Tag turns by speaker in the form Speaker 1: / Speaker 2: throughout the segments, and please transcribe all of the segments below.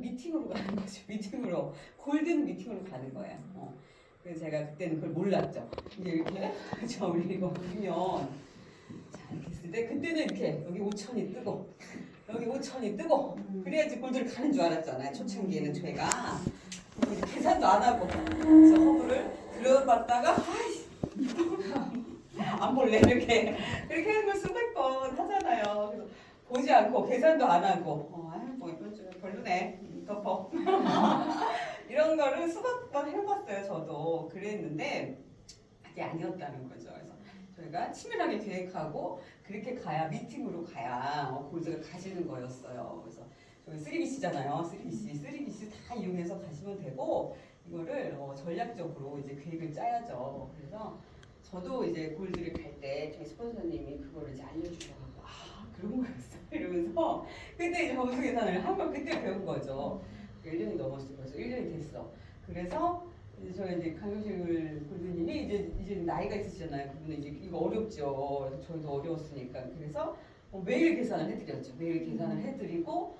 Speaker 1: 미팅으로 가는 거죠. 미팅으로 골든 미팅으로 가는 거예요. 그래서 제가 그때는 그걸 몰랐죠. 이제 이렇게 점 올리고 보면 자 이렇게 했을 때 그때는 이렇게 여기 5천이 뜨고 여기 5천이 뜨고 그래야지 골드를 가는 줄 알았잖아요. 초창기에는 제가 이제 계산도 안 하고 그래서 허브를 들어봤다가 아이씨 안 볼래 이렇게 하는 걸 수백 번 하잖아요. 그래서 보지 않고 계산도 안 하고 아유 뭐 이번 주는 별로네 덮어 이런 거를 수백 번 해봤어요. 저도 그랬는데 그게 아니었다는 거죠. 그래서 저희가 치밀하게 계획하고 그렇게 가야 미팅으로 가야 골드를 가지는 거였어요. 그래서 저희 3BC잖아요. 3BC 다 이용해서 가시면 되고 이거를 전략적으로 이제 계획을 짜야죠. 그래서 저도 이제 골드를 갈 때 저희 스폰서님이 그거를 이제 알려주셔가지고 그런 거였어 이러면서 그때 이제 점수 계산을 한 번 그때 배운 거죠. 1년이 넘었을 거죠. 1년이 됐어. 그래서 이제 저희 이제 강효실 골드님이 이제 나이가 있으시잖아요. 그분은 이제 이거 어렵죠. 그래서 저희도 어려웠으니까 그래서 매일 계산을 해드렸죠. 매일 계산을 해드리고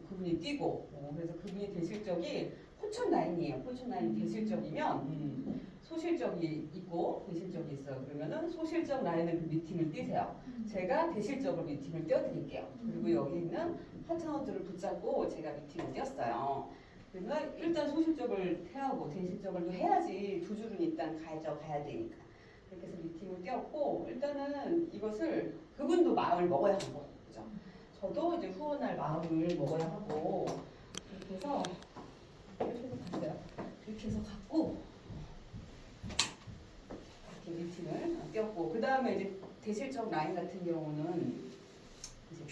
Speaker 1: 그분이 뛰고 그래서 그분이 대실적이 포천 라인이에요. 포천 라인 대실적이면 소실적이 있고 대실적이 있어요. 그러면은 소실적 라인을 그 미팅을 뛰세요. 제가 대실적으로 미팅을 띄워드릴게요. 그리고 여기 있는 파트너들을 붙잡고 제가 미팅을 띄웠어요. 그러니까 일단 소실적을 해하고 대실적을 또 해야지 두 줄은 일단 가야 되니까. 그렇게 해서 미팅을 띄웠고 일단은 이것을 그분도 마음을 먹어야 하고 그죠? 저도 이제 후원할 마음을 먹어야 하고 이렇게 해서 갔어요. 이렇게 해서 갔고 이렇게 미팅을 띄웠고 그 다음에 이제 대실적 라인 같은 경우는 이제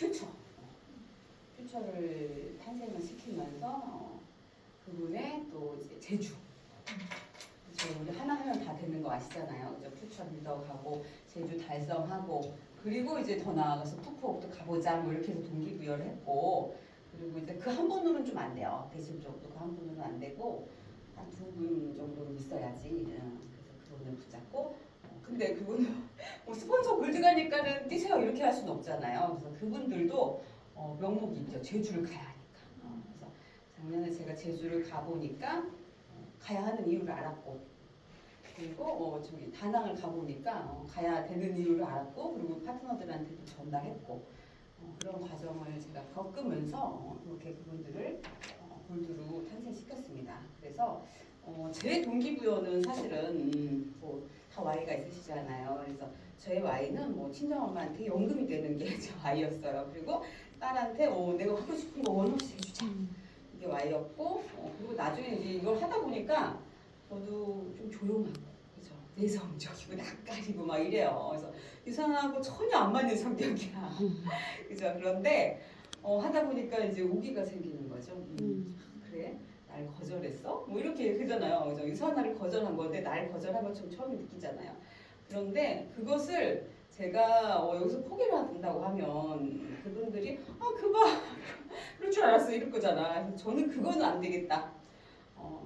Speaker 1: 퓨처를 탄생을 시키면서 그분의 또 이제 제주 우리 하나 하면 다 되는 거 아시잖아요. 그죠? 퓨처 리더 가고 제주 달성하고 그리고 이제 더 나아가서 푸꾸옥도 가보자 뭐 이렇게 해서 동기부여를 했고 그리고 이제 그 한 분으로는 좀 안 돼요. 대신 쪽도 그 한 분으로는 안 되고 한 두 분 정도는 있어야지. 그래서 그분을 붙잡고 근데 그분은 뭐 스폰서 골드 가니까는 뛰세요 이렇게 할 수는 없잖아요. 그래서 그분들도 명목이 있죠. 제주를 가야 하니까. 그래서 작년에 제가 제주를 가보니까 가야 하는 이유를 알았고 그리고 저기 다낭을 가보니까 가야 되는 이유를 알았고 그리고 파트너들한테도 전달했고 그런 과정을 제가 겪으면서 이렇게 그분들을 골드로 탄생시켰습니다. 그래서 제 동기부여는 사실은 다 Y가 있으시잖아요. 그래서 저의 Y는 친정엄마한테 연금이 되는 게 제 Y였어요. 그리고 딸한테 내가 하고 싶은 거 원 없이 해주자. 이게 Y였고 그리고 나중에 이제 이걸 하다 보니까 저도 좀 조용하고 그죠? 내성적이고 낯가리고 막 이래요. 그래서 이상하고 전혀 안 맞는 성격이야. 그죠? 그런데 하다 보니까 이제 오기가 생기는 거죠. 그래? 날 거절했어? 뭐 이렇게 그잖아요. 그죠? 이상한 를 거절한 건데 날 거절한 것처럼 처음에 느끼잖아요. 그런데 그것을 제가 여기서 포기를 한다고 하면 그분들이 그봐 그럴 줄 알았어 이럴 거잖아. 그래서 저는 그거는 안 되겠다.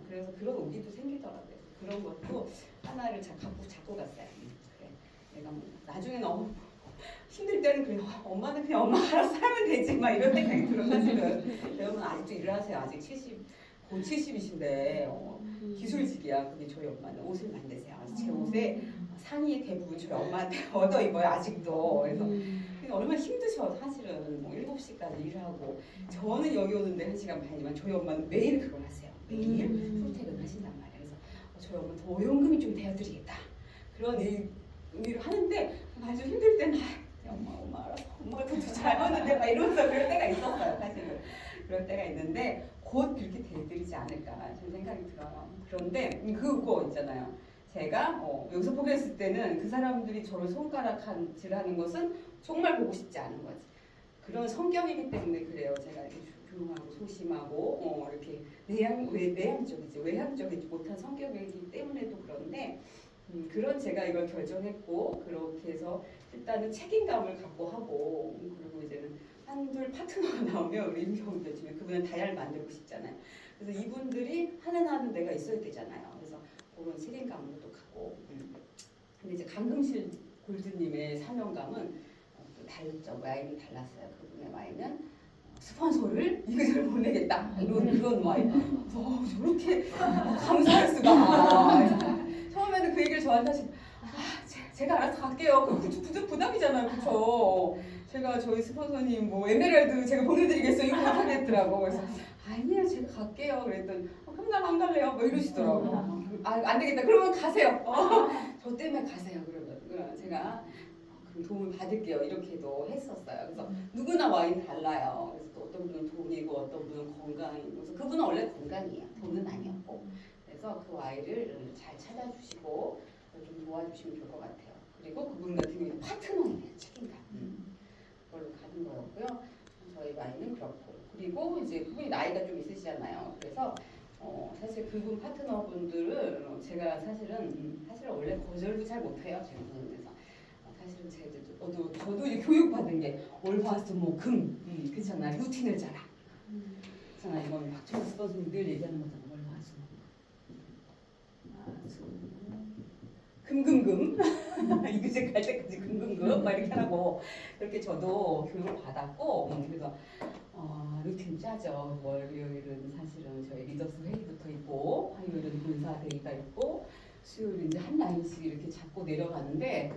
Speaker 1: 그래서 그런 오기도 생기더라고요. 그런 것도 하나를 잡고 갔어요. 그래. 내가 나중에 너무 힘들 때는 그래 엄마는 그냥 엄마 알아서 하면 되지 막 이런 생각이 들어 사실은. 여러분 아직도 일을 하세요. 아직 70, 70이신데 기술직이야. 근데 저희 엄마는 옷을 만드세요. 제 옷에 상의 대부분 저희 엄마한테 얻어 입어요 아직도. 그래서 얼마나 힘드셔 사실은 7시까지 일하고 저는 여기 오는데 1시간 반이지만 저희 엄마는 매일 그걸 하세요. 매일 출퇴근 하신단 말이에요. 그래서 저희 엄마한테 연금이 좀 되어드리겠다 그런 의미를 하는데 아주 힘들 때는 엄마 알아서 엄마가 더 잘하는데 막 이러면서 그럴 때가 있었어요. 사실은 그럴 때가 있는데 곧 그렇게 되어드리지 않을까 좀 생각이 들어요. 그런데 그거 있잖아요. 제가 여기서 포기했을 때는 그 사람들이 저를 손가락질하는 것은 정말 보고 싶지 않은 거지. 그런 성격이기 때문에 그래요. 제가 이렇게 조용하고 소심하고 이렇게 외향적이지 못한 성격이기 때문에도 그런데 그런 제가 이걸 결정했고 그렇게 해서 일단은 책임감을 갖고 하고 그리고 이제는 한둘 파트너가 나오면 우리 임경훈 교수님 그분은 다이아를 만들고 싶잖아요. 그래서 이분들이 하는 데가 있어야 되잖아요. 그래서 그런 책임감을 또 갖고 근데 이제 강금실 골드님의 사명감은 또 다르죠. Y는 달랐어요. 그분의 Y는 스폰서를 이것을 보내겠다 이런 그런 와이 저렇게 감사할 수가. 처음에는 그 얘기를 저한테 하시 제가 알아서 갈게요. 그 부담이잖아요, 그렇죠? 제가 저희 스폰서님 뭐 에메랄드 제가 보내드리겠어요 이거 못하겠더라고. 그래서 아니에요, 제가 갈게요. 그랬더니 그럼 난 안 갈래요. 뭐 이러시더라고. 안 되겠다. 그러면 가세요. 저 때문에 가세요. 그러면 제가 그럼 도움을 받을게요. 이렇게도 했었어요. 그래서 누구나 와인 달라요. 그래서 또 어떤 분은 돈이고 어떤 분은 건강이고. 그래서 그분은 원래 건강이에요. 돈은 아니었고. 그래서 그 와인을 잘 찾아주시고 좀 도와주시면 좋을 것 같아요. 그리고 그분 같은 경우는 파트너예요. 책임감. 그걸로 가는 거였고요. 저희 와인은 그렇고. 그리고 이제 그분이 나이가 좀 있으시잖아요. 그래서 사실 그분 파트너분들을 제가 사실은 원래 거절도 잘 못해요. 제가 그런 데서 사실은 저도 이제 교육받은 게 월화수목금 그렇잖아. 루틴을 짜라. 그렇잖아. 이건 박정희 스pon서님 늘 얘기하는 거잖아. 금금금 이그제 갈 때까지 금금금 막 이렇게 하라고 그렇게 저도 교육을 받았고 그래서 루틴 짜죠. 월요일은 사실은 저희 리더스 회의부터 있고 화요일은 본사 회의가 있고 수요일 이제 한 라인씩 이렇게 잡고 내려가는데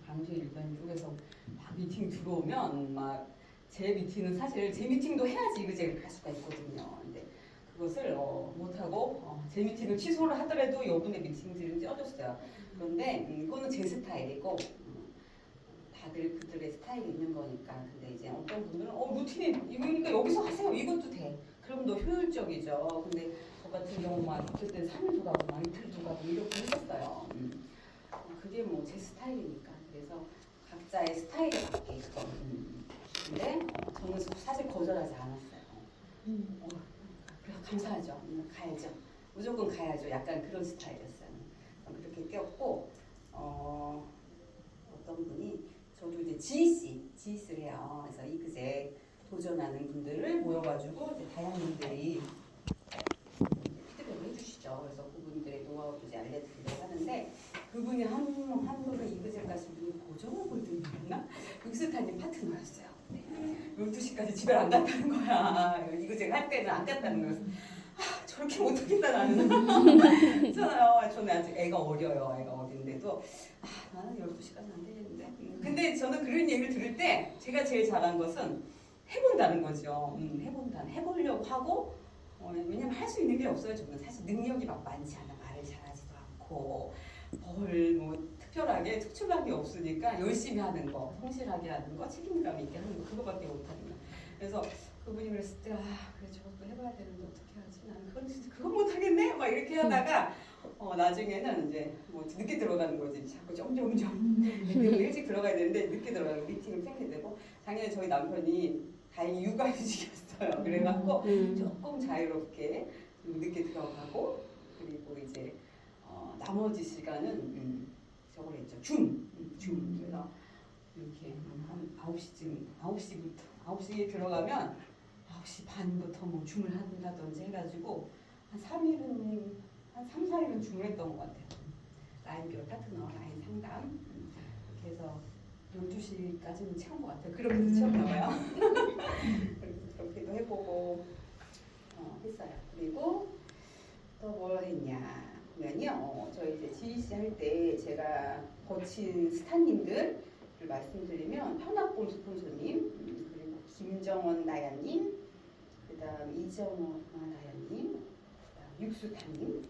Speaker 1: 방주일 일반 쪽에서 막 미팅 들어오면 막 제 미팅은 사실 제 미팅도 해야지 이그제를 갈 수가 있거든요. 근데 그것을 못하고 제 미팅을 취소를 하더라도 여분의 미팅들은 쪄줬어요. 그런데 이거는 제 스타일이고 다들 그들의 스타일이 있는 거니까. 근데 이제 어떤 분들은 루틴이 이거니까 여기서 하세요. 이것도 돼. 그럼 더 효율적이죠. 근데 저 같은 경우만 그때 3일도 가고 막 이틀도 가고 이렇게 했었어요. 그게 뭐 제 스타일이니까. 그래서 각자의 스타일에 맞게 그거. 근데 저는 사실 거절하지 않았어요. 감사하죠. 가야죠. 무조건 가야죠. 약간 그런 스타일이었어요. 그렇게 뛰었고 어떤 분이 저도 이제 GEC를 해요. 그래서 이그제 도전하는 분들을 모여가지고 이제 다양한분들이 피드백을 해주시죠. 그래서 그분들의 노하우도 이제 알려드리려고 하는데 그분이 한 분은 이그제를 가신 분이 고정호 골든이었나? 육스타님 파트너였어요. 12시까지 집에 안 갔다는 거야. 이거 제가 할 때는 안 갔다는 거였어. 저렇게 못하겠다 나는. 괜찮아요. 저는 아직 애가 어려요. 애가 어린데도 나는 12시까지 안 되겠는데. 근데 저는 그런 얘기를 들을 때 제가 제일 잘한 것은 해본다는 거죠. 해보려고 하고 왜냐면 할 수 있는 게 없어요. 저는 사실 능력이 막 많지 않아. 말을 잘하지도 않고 특별하게 특출난 게 없으니까 열심히 하는 거, 성실하게 하는 거, 책임감 있게 하는 거 그거밖에 못하는 거. 그래서 그분이 그랬을 때 그래 저것도 해봐야 되는데 어떻게 하지? 나는 그건 못하겠네? 막 이렇게 하다가 나중에는 이제 뭐 늦게 들어가는 거지. 자꾸 점점점 일찍 들어가야 되는데 늦게 들어가는 미팅을 팽게 되고 작년에 저희 남편이 다행히 육아휴직이었어요. 그래갖고 조금 자유롭게 늦게 들어가고 그리고 이제 나머지 시간은 저걸 했죠. 줌. 그래서 이렇게 한 9시에 들어가면 9시 반부터 뭐 줌을 한다든지 해가지고 한 3, 4일은 줌을 했던 것 같아요. 라인별 파트너, 라인 상담. 그래서 12시까지는 채운 것 같아요. 그렇게도 채웠나 봐요. 그렇게도 해보고 했어요. 그리고 또 뭘 했냐 면요. 저희 이제 GEC 할 때 제가 거친 스타님들을 말씀드리면 현악본 스폰서님, 그리고 김정원 나야님, 그다음 이정원 나야님, 그다음 육수타님,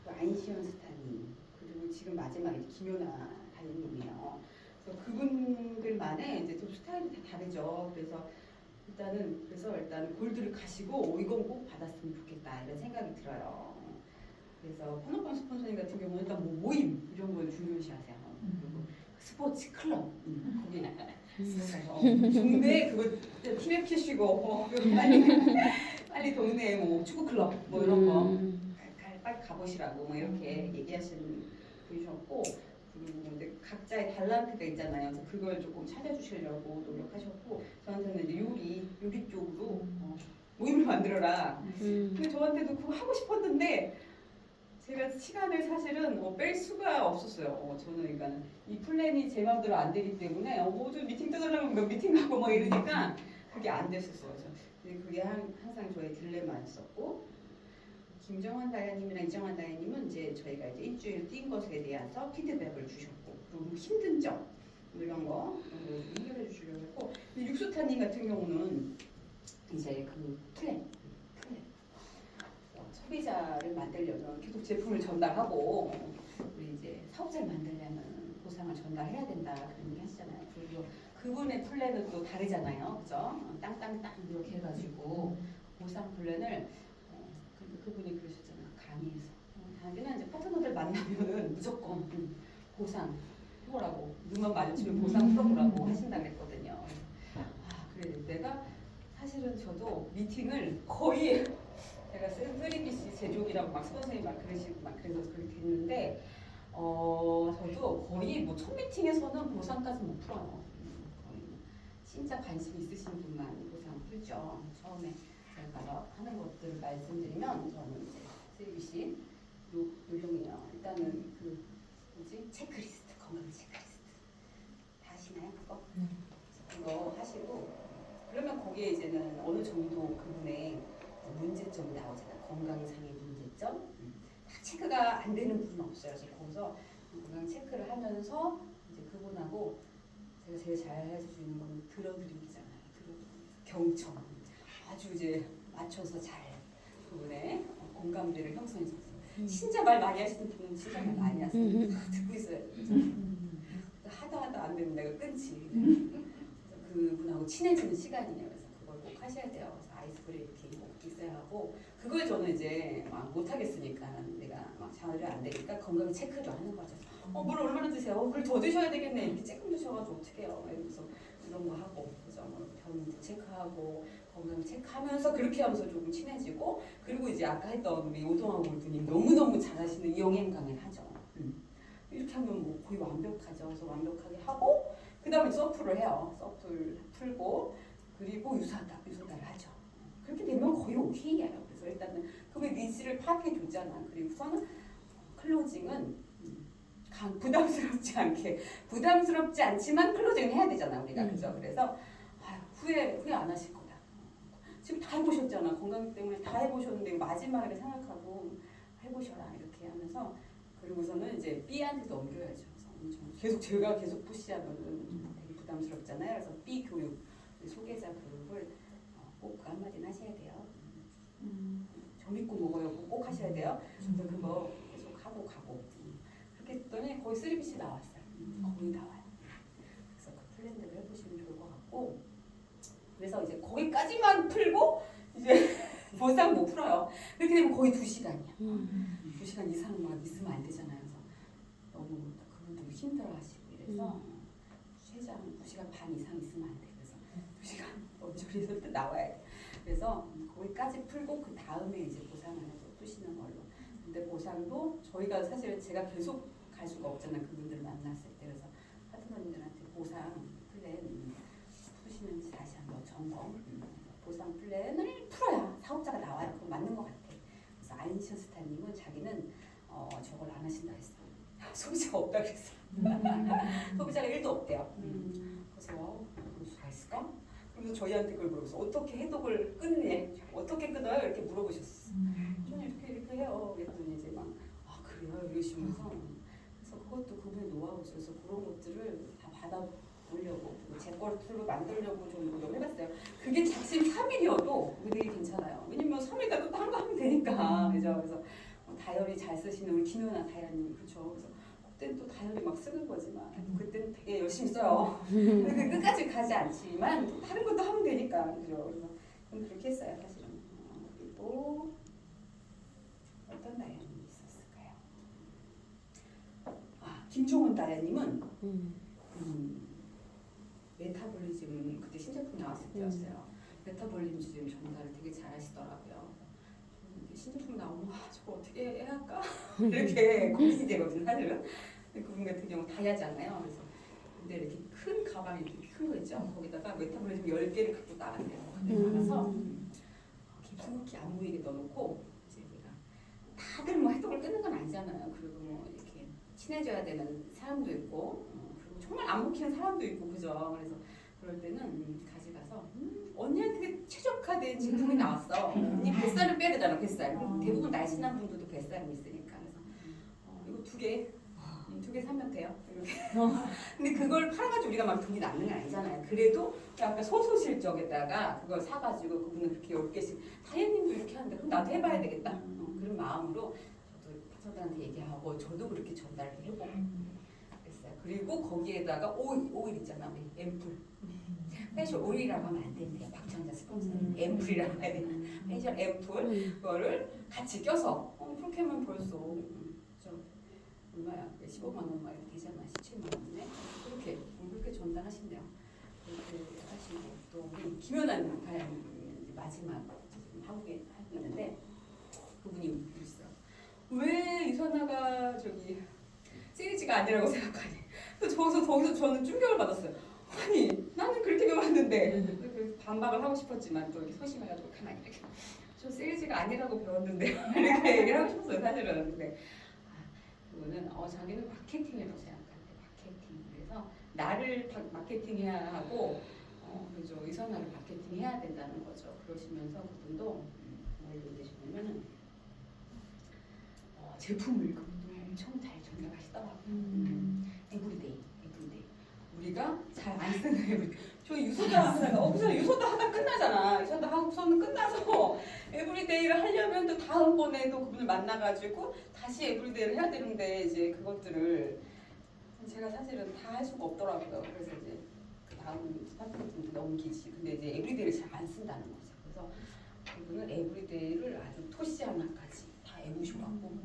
Speaker 1: 그리고 안시현 스타님, 그리고 지금 마지막에 김연아 달님이에요. 그래서 그분들만의 이제 좀 스타일이 다 다르죠. 그래서 일단 골드를 가시고 이건 꼭 받았으면 좋겠다 이런 생각이 들어요. 그래서 현악본 스폰서님 같은 경우는 일단 뭐 모임 이런 걸 중요시하세요. 그리고 스포츠 클럽 거기 중대 그거 팀에 키시고 빨리 동네에 뭐 축구 클럽 뭐 이런 거 빨리 가보시라고 뭐 이렇게 얘기하시는 분이셨고 그리고 이제 각자의 달란트가 있잖아요. 그래서 그걸 조금 찾아주시려고 노력하셨고 저한테는 이제 요리 쪽으로 모임을 만들어라. 근데 저한테도 그거 하고 싶었는데 제가 시간을 사실은 뺄 수가 없었어요. 저는 그러니까 이 플랜이 제 마음대로 안 되기 때문에 모두 미팅 떠들려면 미팅 가고 뭐 이러니까 그게 안 됐었어요. 근데 그게 항상 저의 딜레마였었고, 김정환 다야님이랑 이정환 다야님은 이제 저희가 이제 일주일 뛴 것에 대해서 피드백을 주셨고, 그리고 힘든 점 이런 거 해결해 주시려고 했고, 육수타님 같은 경우는 이제 그 플랜 소비자를 만들려면 계속 제품을 전달하고, 우리 이제 사업자를 만들려면 보상을 전달해야 된다 그런 얘기 하시잖아요. 그리고 그분의 플랜은 또 다르잖아요, 그죠? 땅땅땅 이렇게 해가지고 보상 플랜을 그분이 그러셨잖아요, 강의에서. 자기는 이제 파트너들 만나면은 무조건 보상 해보라고, 눈만 마주치면 보상 풀어보라고 하신다고 했거든요. 그래 내가 사실은 저도 미팅을 거의 제가 3BC 제조기라고 막 선생님이 막 그러시고 막 그래서 그렇게 됐는데, 저도 거의 뭐 첫 미팅에서는 보상까지 못 풀어요. 거의 진짜 관심 있으신 분만 보상 풀죠. 처음에 제가 하는 것들을 말씀드리면, 저는 이제 3BC 요령이에요. 일단은 그 뭐지, 체크리스트, 건강 체크리스트 다 하시나요 그거? 그거 하시고, 그러면 거기에 이제는 어느 정도 그분의 문제점이 나오잖아요. 건강상의 문제점. 다 체크가 안 되는 부분은 없어요. 그래서 거기서 건강 체크를 하면서 이제 그분하고 제가 제일 잘 할 수 있는 건 들어드리기잖아요. 경청. 아주 이제 맞춰서 잘 그분의 공감대를 형성해서. 진짜 말 많이 하시는 분은 진짜 말 많이 하세요. 다 듣고 있어요. 하다 안 되면 내가 끊지. 그래서 그분하고 친해지는 시간이에요. 그래서 그걸 꼭 하셔야 돼요. 그래서 아이스 브레이킹 꼭 있어야 하고, 그걸 저는 이제 막 못하겠으니까, 내가 막 잘을 안 되니까 건강 체크를 하는 거죠. 물 얼마나 드세요? 물 더 드셔야 되겠네. 이렇게 조금 드셔가지고 어떡해요. 그래서 이런 거 하고, 그죠? 변 체크하고 건강 체크하면서 그렇게 하면서 조금 친해지고, 그리고 이제 아까 했던 우리 오동아 골드님 너무너무 잘하시는 영양 강의를 하죠. 이렇게 하면 뭐 거의 완벽하죠. 그래서 완벽하게 하고, 그 다음에 서프를 해요. 서프를 풀고, 그리고 유사를 하죠. 그렇게 되면 거의 오케이예요. 그래서 일단은 그분의 니즈를 파악해 줬잖아. 그리고서는 클로징은 부담스럽지 않지만 클로징을 해야 되잖아 우리가. 그죠? 그래서 후회 안 하실 거다. 지금 다 해보셨잖아. 건강 때문에 다 해보셨는데 마지막에 생각하고 해보셔라 이렇게 하면서, 그리고서는 이제 B한테 넘겨야죠. 그래서 제가 계속 푸시하면은 되게 부담스럽잖아요. 그래서 B 교육, 소개자 교육을 꼭 한마디는 하셔야 돼요. 저 믿고 먹어요. 꼭 하셔야 돼요. 그래서 그거 계속 하고 가고. 그렇게 했더니 거의 3BC 나왔어요. 거의 나와요. 그래서 그 플랜대로 해보시면 좋을 것 같고, 그래서 이제 거기까지만 풀고 이제 보상 못 풀어요. 그렇게 되면 거의 2시간이야. 2시간 이상만 있으면 안 되잖아요. 그래서 너무 그분도 힘들어하시고 이래서 최장 2시간 반 이상 있으면 안 돼. 그래서 2시간 엄청나게 때 나와야 돼. 그래서 거기까지 풀고 그 다음에 이제 보상을 해서 푸시는 걸로. 근데 보상도 저희가 사실 제가 계속 갈 수가 없잖아요. 그분들 만났을 때. 그래서 파트너님들한테 보상 플랜 푸시는지 다시 한번 점검. 보상 플랜을 풀어야 사업자가 나와요. 그거 맞는 것 같아. 그래서 아인슈타인님은 자기는 저걸 안 하신다 했어. 소비자가 없다 그랬어. 소비자가 1도 없대요. 그래서 그럴 수가 있을까? 그래서 저희한테 그걸 물어봤어. 어떻게 해독을 끊니? 어떻게 끊어요? 이렇게 물어보셨어. 저는 이렇게 해요. 그랬더니 이제 막 그래요? 이러시면서. 그래서 그것도 그분의 노하우죠. 그래서 그런 것들을 다 받아보려고, 제 거를 풀로 만들려고 좀 노력해봤어요. 그게 작심 3일이어도 되게 괜찮아요. 왜냐면 3일 가도 딴 거 하면 되니까. 그죠? 그래서 다이어리 잘 쓰시는 우리 김연아 다이어리님, 그렇죠? 그래서 그때는 또 다이어리 막 쓰는 거지만 그때는 되게 열심히 써요. 끝까지 가지 않지만 다른 것도 하면 되니까. 그죠? 그래서 그렇게 했어요, 사실은. 그리고 어떤 다이어리님이 있었을까요? 김종원 다이어님은 메타볼리즘, 그때 신제품 나왔을 때였어요. 메타볼리즘 전달을 되게 잘 하시더라고요. 신제품 나오면 저거 어떻게 해야 할까? 이렇게 고민이 되거든요, 사실은. 근데 그분 같은 경우 다 하잖아요. 그래서 근데 이렇게 큰 가방이 이렇게 큰 거 있죠. 거기다가 메타볼리즘 10개를 갖고 나간대요. 나가서 깊숙이 안 보이게 넣어놓고, 이제 우리가 다들 뭐 해독을 끊는 건 아니잖아요. 그리고 뭐 이렇게 친해져야 되는 사람도 있고, 그리고 정말 안 먹히는 사람도 있고, 그죠? 그래서 그럴 때는 가져가서 가서 언니한테 최적화된 제품이 나왔어. 언니 뱃살을 빼야 되잖아, 뱃살. 대부분 날씬한 분들도 뱃살이 있으니까. 그래서 이거 두 개 사면 돼요. 이렇게. 근데 그걸 팔아가지고 우리가 막 돈이 남는 게 아니잖아요. 그래도 약간 소소실적에다가 그걸 사가지고 그분은 그렇게 10개씩 사장님도 이렇게 하는데 그럼 나도 해봐야 되겠다. 그런 마음으로 저도 파트너들한테 얘기하고 저도 그렇게 전달을 해보고 그랬어요. 그리고 거기에다가 오일 있잖아, 우리 앰플. 페이셜 오일이라고 하면 안 된대요. 박찬자 스폰서는 앰플이라고 해야 되나? 페이셜 앰플 그거를 같이 껴서 그렇게 하면 벌써 좀 얼마야? 15만 원 막 이렇게 되잖아. 17만 원에 그렇게 전달하신대요. 그렇게 하시고 또 우리 김연아님 마지막 하고 있는데 그분이 그랬어요. 왜 유선아가 저기 시리즈가 아니라고 생각하니? 거기서 저는 충격을 받았어요. 아니 나는 그렇게 배웠는데 반박을 하고 싶었지만 또 이렇게 소심해가지고 가만히 이렇게 저 시리즈가 아니라고 배웠는데 이렇게 얘기를 하고 싶었어요 사실은. 근데 그거는 자기는 마케팅이라고 생각하는데 마케팅. 그래서 나를 마케팅해야 하고 그죠 이선아를 마케팅해야 된다는 거죠. 그러시면서 그분도 뭘 얘기하시냐면은 제품을 그분도 엄청 잘 전달하시더라고요. 에브리데이. 우리가 잘 안 쓰는 에브리데이. 저 유소다 하다가 유소다 하다 끝나잖아. 유소다 하고서는 끝나서 에브리데이를 하려면 또 다음번에도 그분을 만나가지고 다시 에브리데이를 해야 되는데 이제 그것들을 제가 사실은 다 할 수가 없더라고요. 그래서 이제 그 다음 파트너한테 넘기지. 근데 이제 에브리데이를 잘 안 쓴다는 거죠. 그래서 그분은 에브리데이를 아주 토시 하나까지 다 애무셔갖고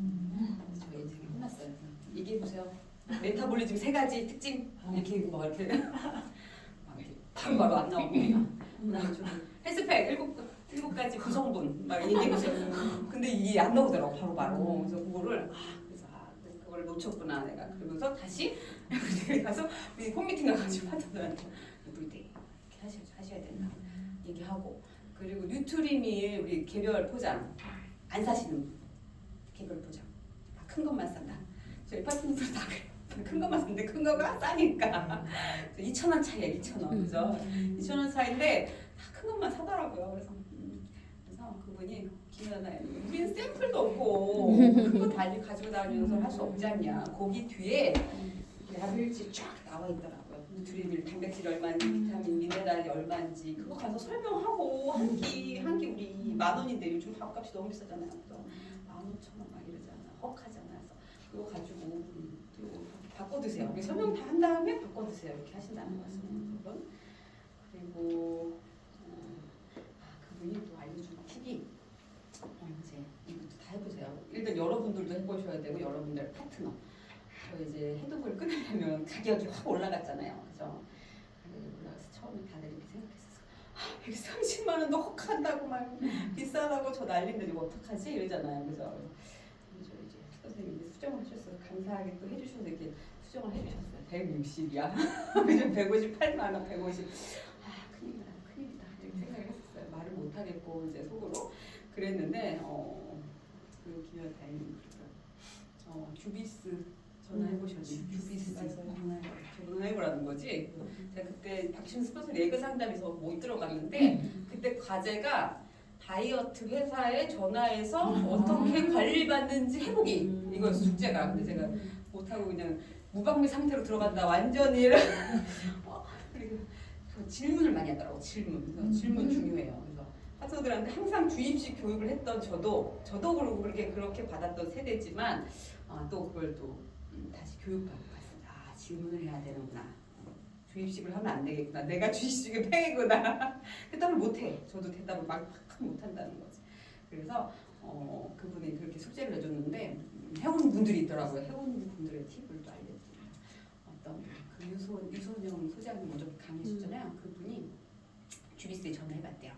Speaker 1: 저 인생에 혼났어요. 얘기해보세요. 메타볼리즘 3가지 특징 이렇게 뭐 이렇게 바로 안 나오고 헬스팩 7가지 구성분 막 얘기해보세요. 근데 이게 안 나오더라고 바로. 그래서 그거를 그걸 놓쳤구나 내가. 그러면서 다시 가서 우리 홈미팅 가가지고 파트너한테 에브리데이 이렇게 하셔야 된다 얘기하고. 그리고 뉴트리밀 우리 개별 포장 안 사시는 분 개별 포장 큰 것만 산다. 저희 파트너들 다 그래요. 큰 것만 샀는데 큰 거가 싸니까 2,000원 차이야. 2,000원 그죠? 2,000원 차인데 다 큰 것만 사더라고요. 그래서 그분이 김연아 우리는 샘플도 없고 큰 거 가지고 다니면서 할 수 없지 않냐. 거기 뒤에 약일지 쫙 나와 있더라고요. 누트리밀 단백질 얼마인지 비타민 미네랄이 얼마인지 그거 가서 설명하고 한 끼 우리 10,000원인데 요즘 밥값이 너무 비싸잖아요. 그래서 15,000원 막 이러잖아. 헉하잖아. 그래서 그거 가지고 바꿔 드세요. 설명 다 한 다음에 바꿔 드세요. 이렇게 하신다는 말씀이에요. 그리고 그분이 또 알려준 팁이 이제 이것도 다 해보세요. 일단 여러분들도 해보셔야 되고 여러분들 파트너. 저 이제 해독을 끊으려면 가격이 확 올라갔잖아요. 그죠? 올라가서 처음에 다들 이렇게 생각했었어. 130만 원도 혹한다고 막 비싸다고 저 난리인데 이거 어떡하지? 이러잖아요. 그죠? 그래서 이제 선생님이 수정을 하셨어요. 감사하게 또 해주셔서 이렇게 수정을 해주셨어요. 160이야. 요즘 158만 원, 150. 큰일이다. 이렇게 생각을 했었어요. 말을 못 하겠고 이제 속으로 그랬는데 그 김연 다행히 주비스 전화해보셨지? 주비스 전화해보라는 거지. 제가 그때 박신 스폰서 예그 상담에서 못 들어갔는데 그때 과제가 다이어트 회사에 전화해서 어떻게 관리받는지 해보기 이거였어 숙제가. 근데 제가 못하고 그냥 무방비 상태로 들어간다 완전히 그리고 질문을 많이 하더라고. 질문 중요해요. 그래서 파트너들한테 항상 주입식 교육을 했던 저도 그렇게 받았던 세대지만 또 그걸 또 다시 교육받고 갔습니다. 질문을 해야 되는구나. 주입식을 하면 안 되겠구나. 내가 주입식의 폐해구나. 대답을 못해. 저도 대답을 막 못한다는 거지. 그래서 그분이 그렇게 숙제를 내줬는데 해온 분들이 있더라고요. 해온 분들의 팁을 또 알려드려요. 어떤 그 유소영 소장님 먼저 강의해주잖아요. 그분이 주비스에 전화해봤대요.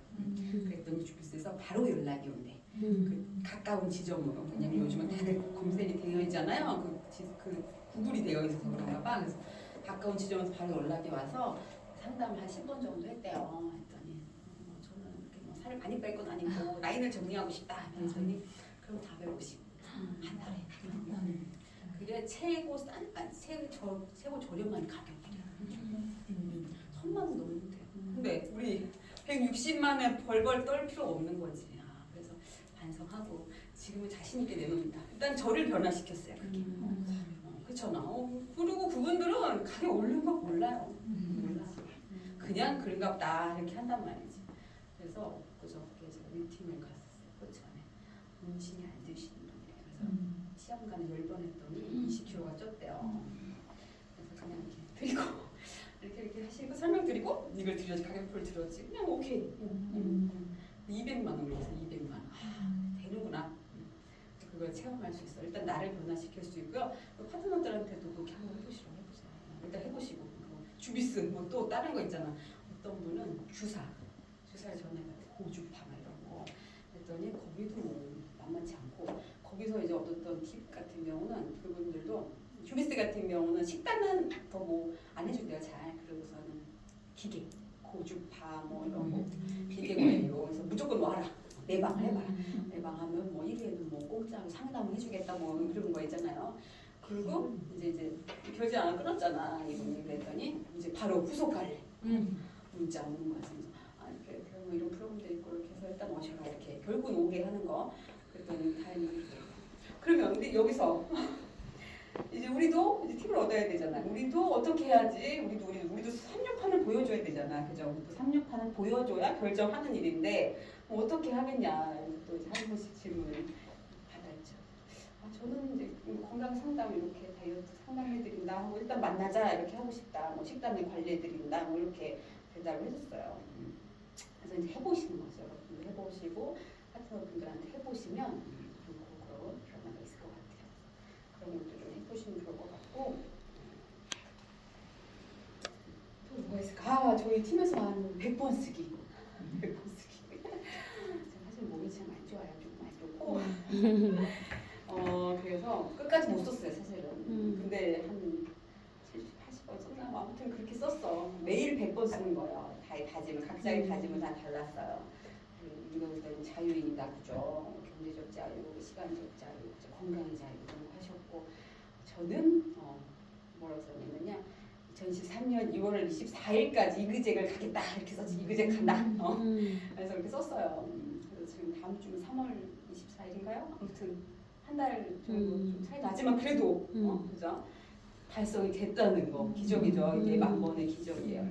Speaker 1: 그랬더니 주비스에서 바로 연락이 온대. 그 가까운 지점으로. 왜냐면 요즘은 다들 검색이 되어 있잖아요. 그 구글이 되어 있어서 그런가 봐. 그래서 가까운 지점에서 바로 연락이 와서 상담을 한 10번 정도 했대요. 했더니 저는 이렇게 뭐 살을 많이 뺄 건 아니고 라인을 정리하고 싶다. 그랬더니 그럼 450 한 달에. 그게 최고 저렴한 가격이래요. 1,000만 원 넘는데요. 근데 우리 160만에 벌벌 떨 필요 없는 거지. 그래서 반성하고 지금은 자신 있게 내놓는다. 일단 저를 변화시켰어요. 그게. 그렇잖아. 그리고 그분들은 가격 오른 거 몰라요. 몰라. 그냥 그런가 보다 이렇게 한단 말이지. 그래서 그저께 제가 밀팀을 갔었어요. 포천에. 음식이 안 드시는 분이래요. 그래서 시험관을 10번 했더니 20kg가 쪘대요. 그래서 그냥 이렇게 드리고 이렇게 하시고 설명드리고 이걸 드려야지 가격표를 들었지. 그냥 오케이. 200만 원 올려서 200만 원. 되는구나. 그걸 체험할 수 있어. 일단 나를 변화시킬 수 있고요. 파트너들한테도 그렇게 한번 해보시라고 해보세요. 일단 해보시고 주비스 뭐 또 다른 거 있잖아. 어떤 분은 주사를 전해가지고 고주파 막 이런 거 했더니 거기도 뭐 만만치 않고 거기서 이제 얻었던 팁 같은 경우는 그분들도 주비스 같은 경우는 식단은 더 뭐 안 해준대요. 잘. 그러고서는 기계 고주파 뭐 이런 거 기계 관리로 그래서 무조건 와라. 내방 해봐라. 내방하면 뭐 1회에는 뭐 공짜로 상담을 해주겠다 뭐 그런 거 있잖아요. 그리고 이제 결제 안 끊었잖아. 이분이 그랬더니 이제 바로 후속 관리 문자 오는 거야. 이렇게 뭐 이런 프로그램도 있고 이렇게 해서 일단 오셔라 이렇게 결국은 오게 하는 거. 그랬더니 다행히 그러면 근데 여기서 이제 우리도 이제 팁을 얻어야 되잖아. 우리도 어떻게 해야지? 우리도 368을 보여줘야 되잖아. 그죠? 우리도 368을 보여줘야 결정하는 일인데 뭐 어떻게 하겠냐. 또 이제 한 번씩 질문을 받았죠. 저는 이제 건강 상담 이렇게 다이어트 상담해드린다 하고 일단 만나자 이렇게 하고 싶다. 뭐 식단을 관리해드린다. 뭐 이렇게 대답을 해줬어요. 그래서 이제 해보시는 거죠. 여러분들 해보시고 파트너분들한테 해보시면 그런 변화가 있을 것 같아요. 그런 것도 좀 해보시면 좋을 것 같고 또 뭐가 있을까? 저희 팀에서 한 100번 쓰기 100번 쓰기 제가 사실 몸이 참 안 좋아요. 좀 많이 좋고 그래서 끝까지 못 썼어요. 사실은. 근데 한 70, 80번 썼나? 아무튼 그렇게 썼어. 매일 100번 쓰는 거예요. 다짐은 각자의 다짐은 다 달랐어요. 이거는 자유인이다 그죠? 경제적 자유, 시간적 자유, 건강의 자유 이런 거 하셨고 저는 뭐라고 썼냐면요. 2013년 2월 24일까지 이그젝을 가겠다 이렇게 썼지. 이그젝 간다. 그래서 이렇게 썼어요. 그래서 지금 다음 주는 3월 24일인가요? 아무튼 한 달 정도 좀 차이 나지만 그래도 그죠? 달성이 됐다는 거 기적이죠. 이게 만번의 기적이에요.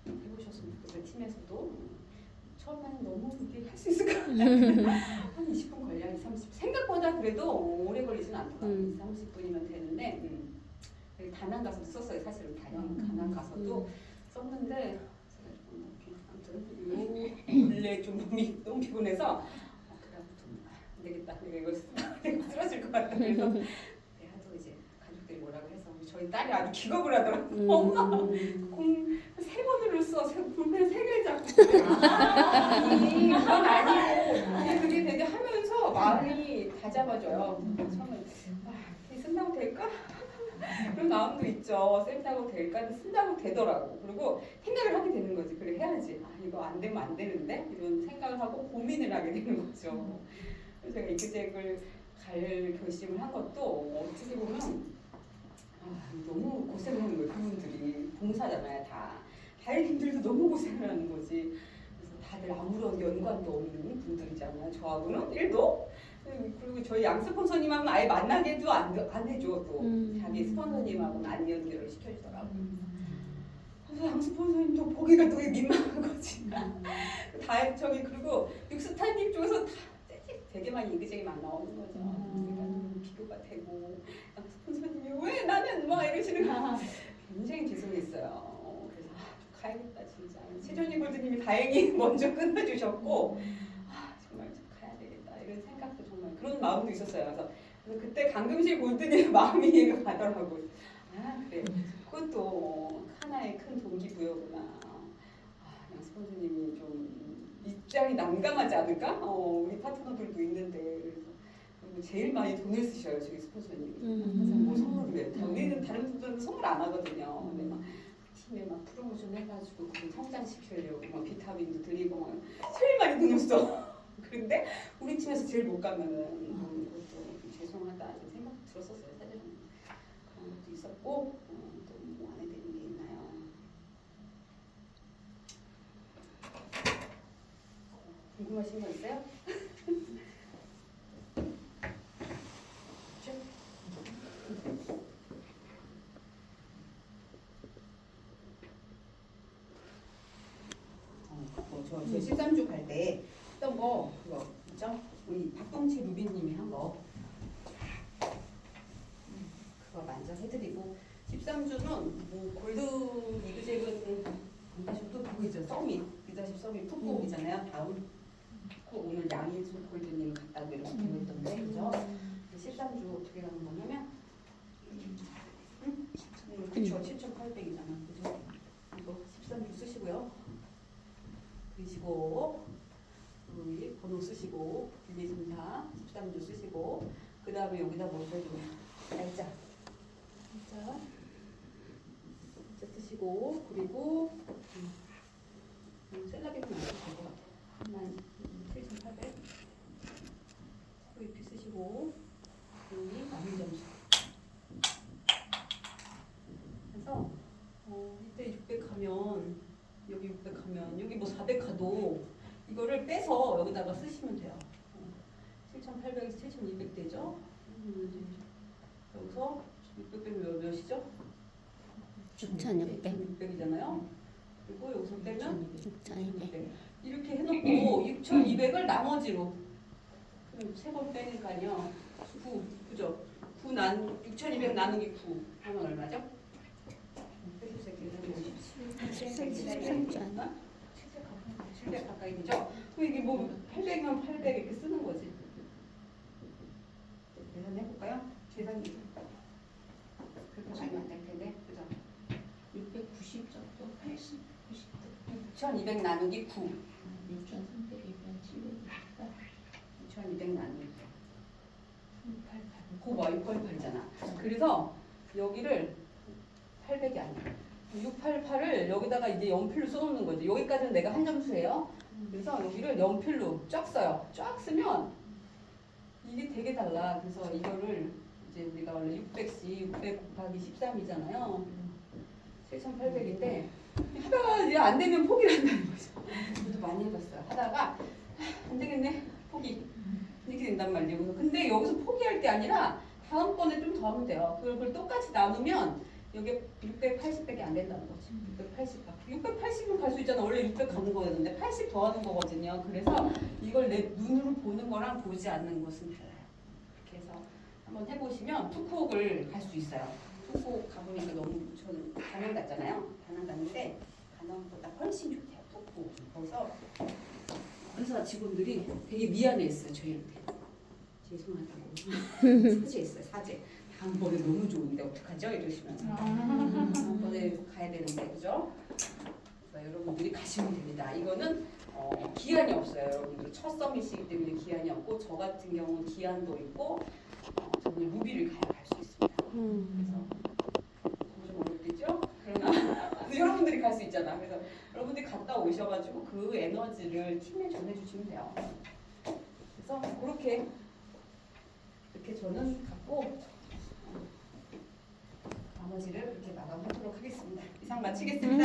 Speaker 1: 그래서 해보셨으면 좋겠어요. 팀에서도 처음에는 너무 이게 할 수 있을까? 한 20분 걸려. 30. 생각보다 그래도 오래 걸리진 않더라고요. 30분이면 되는데 다낭 가서도 썼어요. 사실은 다낭 가서도 썼는데 제가 조금 아무튼 원래 좀 몸이 너무 피곤해서 그다음부터 안 되겠다. 내가 이거 쓰러질 것 같다. 그래서 하도 이제 가족들이 뭐라고 해서 저희 딸이 아주 기겁을 하더라고요. 엄마 공 3번을 써. 분명 3개를 잡고 아니 그건 아니고 그게 되게 하면서 마음이 다 잡아줘요. 처음에 쓴다고 될까? 그런 마음도 있죠. 쓴다고 될까? 쓴다고 되더라고. 그리고 생각을 하게 되는 거지. 그래 해야지. 이거 안 되면 안 되는데 이런 생각을 하고 고민을 하게 되는 거죠. 그래서 제가 이그젝을 갈 결심을 한 것도 어떻게 보면 너무 고생을 하는 거예요. 그분들이 봉사잖아요. 다행님들도 너무 고생을 하는 거지. 그래서 다들 아무런 연관도 없는 분들이잖아요. 저하고는 1도. 그리고 저희 양 스폰서님하고는 아예 만나게도 안 해줘. 또 자기 스폰서님하고는 안 연결을 시켜주더라고요. 그래서 양 스폰서님도 보기가 되게 민망한 거지. 그리고 육스타님 쪽에서 되게 많이 이그젝이만 나오는 거죠. 그러니까 비교가 되고 양 스폰서님이 왜 나는 막 이러시는 거 굉장히 죄송했어요. 그래서 가야겠다 진짜. 최전희 골드님이 다행히 먼저 끊어주셨고 정말 가야 되겠다 이런 생각도 정말 그런 마음도 있었어요. 그래서 그때 강금실 골드님 마음이 이해가 가더라고요. 그래 그것도 하나의 큰 동기부여구나. 양 스폰서님이 좀 입장이 난감하지 않을까? 우리 파트너들도 있는데 그래서 제일 많이 돈을 쓰셔요. 저희 스폰서님이. 항상 뭐 선물을 왜 우리는 다른 분들은 선물 안 하거든요. 근데 막 팀에 막 프로모션 해가지고 그걸 성장시키려고 막 비타민도 드리고 막 제일 많이 돈을 써. 그런데 우리 팀에서 제일 못 가면은 그것도 좀 죄송하다는 생각 들었었어요. 사실은 그런 것도 있었고 또 뭐 안 해드리는 게 있나요? 궁금하신 거 있어요? 저 13주 갈 때 했던 거 그거 있죠? 우리 박동치 루비님이 한 거 그거 먼저 해드리고 13주는 뭐 골드 리그잭은 또 그거 있죠. 서밋 리더십 서밋 풋곡이잖아요. 다음 오늘 양희준 골드님 갔다고 이렇게 되어 있던데 그죠? 13주 어떻게 가는 거냐면 그쵸 7,800이잖아 그죠? 이거 13주 쓰시고요. 그리시고 여기 번호 쓰시고 1, 2, 3, 4 13주 쓰시고 그 다음에 여기다 뭐 써주면 날짜 쓰시고 그리고 셀라비는 안 써도 될 것 같아요. 7,800 VP 쓰시고 여기 남은 점수 그래서 이때 600 하면 여기 600 하면 여기 뭐 400 가도 이거를 빼서 여기다가 쓰시면 돼요. 7,800에서 7,200 되죠? 여기서 600 빼면 몇이죠?
Speaker 2: 6,600.
Speaker 1: 600이잖아요. 그리고 여기서 빼면
Speaker 2: 6,200.
Speaker 1: 이렇게 해놓고 6,200을 나머지로 세 번 빼니까요. 9, 그죠? 6,200 나누기 9 하면 얼마죠? 700 가까이 되죠? 그럼 이게 뭐 800이면 800 이렇게 쓰는 거지. 계산해볼까요? 계산기. 그렇게 많이 안 될 텐데, 그죠?
Speaker 3: 690 정도? 80, 90
Speaker 1: 6,200 나누기 9.
Speaker 3: 6,300이면 728
Speaker 1: 6,200 나누기
Speaker 3: 688
Speaker 1: 9. 688이잖아. 그래서 여기를 800이 아니야. 688을 여기다가 이제 연필로 써놓는 거지. 여기까지는 내가 한 점수예요. 그래서 여기를 연필로 쫙 써요. 쫙 쓰면 이게 되게 달라. 그래서 이거를 이제 우리가 원래 600씩 600 곱하기 13이잖아요. 7,800인데 하다가 이제 안 되면 포기를 한다는 거죠. 저도 많이 해봤어요. 하다가 안 되겠네 포기 이렇게 된단 말이에요. 근데 여기서 포기할 게 아니라 다음번에 좀 더 하면 돼요. 그걸 똑같이 나누면 여기 680밖에 안 된다는 거지. 680은 갈 수 있잖아. 원래 600 가는 거였는데 80 더하는 거거든요. 그래서 이걸 내 눈으로 보는 거랑 보지 않는 것은 달라요. 이렇게 해서 한번 해보시면 투콕을 갈 수 있어요. 투콕 가보니까 너무 저는 단원 갔잖아요. 단원 갔는데 단원보다 훨씬 좋대요. 투콕. 거기서 회사 직원들이 되게 미안해했어요. 저희한테. 죄송하다고. 사죄했어요. 사죄. 다음번에 너무 좋은데 어떡하죠? 이러시면서 다음번에 가야 되는데 그죠? 그래서 여러분들이 가시면 됩니다. 이거는 기한이 없어요. 여러분들 첫 서밋이기 때문에 기한이 없고 저 같은 경우는 기한도 있고 저는 루비를 갈 수 있습니다. 그래서 좀 어렵겠죠? 그러나 여러분들이 갈 수 있잖아. 그래서 여러분들이 갔다 오셔가지고 그 에너지를 팀에 전해주시면 돼요. 그래서 그렇게 이렇게 저는 갖고 나머지를 이렇게 마감하도록 하겠습니다. 이상 마치겠습니다.